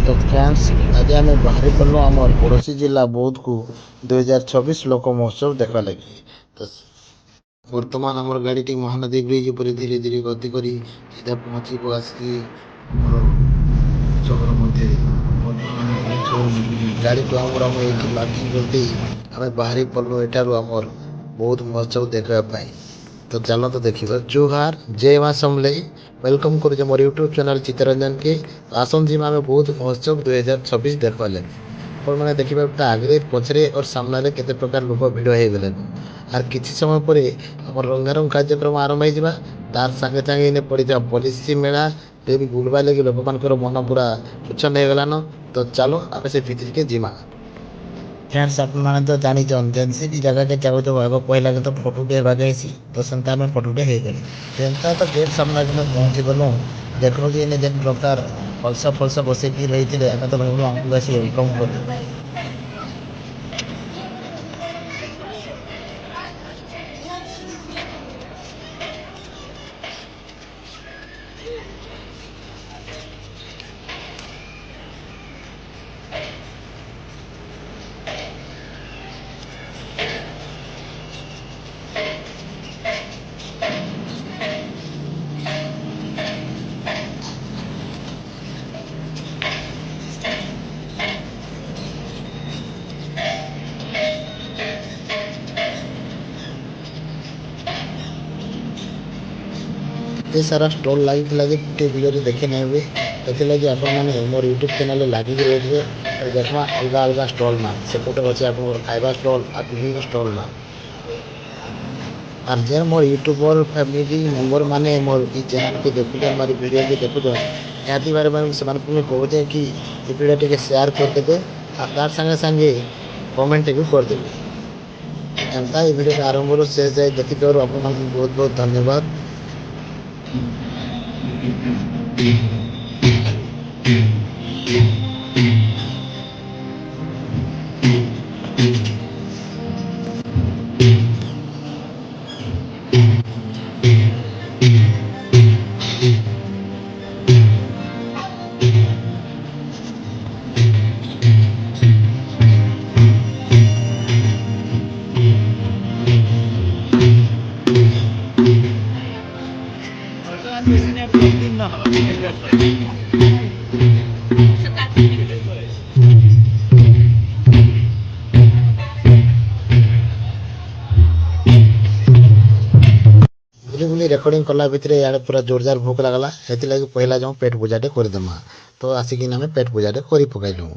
तो फ्रेंड्स आज आम बाहरी पड़ल आमर पड़ोसी जिला बौद्ध को 2026 लोक महोत्सव देखा लगे। तो बर्तमान आमर गाड़ी महानदी ब्रिज पर धीरे धीरे गति कर सीधा पहुँचब आसिक सहर मध्य गाड़ी को आम पार्किंग करदे आम बाहरी पड़ल एठार आमर बौद्ध महोत्सव देखापी। तो चलो तो देखिए जोहार जय माँ समलई वेलकम कर मोर यूट्यूब चैनल चित्तरंजन के आसन जी आम बौद्ध महोत्सव 2026 देखा लगे मैंने देखा आगे पछरे और सामने केते प्रकार लोक भिड़ हो गले और किसी समय पर आम रंगारंग कार्यक्रम आरंभ हो तार सागे सागे पड़ा पलिसी मेला भी बुलवा लगे लोक मान मन पूरा उच्छन हो गलान। तो चलो आम से भितर के जीमा फ्रेंड्स आपने तो जानी से भी जगह के जाओ तो पहला तो फोटोटे भाई तो सेमता आम फोटोटे हो गए सेमता तो गेट सामने पहुँची गलु देखो कि जेन प्रकार फलसा फलसा बसैक रही तो भाई आमको आस वेलकम कर ये सारा स्टॉल लगी लगे वीडियो देखे नहीं लगे आपने मोर यूट्यूब चैनल लगे रही देखा अलग अलग स्टॉल ना सेपटे अच्छे आप खाଇବା स्टॉल और विभिन्न स्टॉल ना और जे मोर यूट्यूबर फैमिली मेम्बर माने मोर चैनल को देखुन मोर वीडियो को देखुन निहाती बारे से कहते कि वीडियो टे शेयर करदे और तार संगे संगे कमेंट भी करदे एमता ये वीडियो आरंभ शेष जाए देखी आप बहुत बहुत धन्यवाद। बुली रेकर्डिंग कला भितर यार पूरा जोरदार भूख लगला से पहला जाऊँ पेट पूजाटे करदेमा तो आसिक आम पेट पूजाटे कर पकड़लु।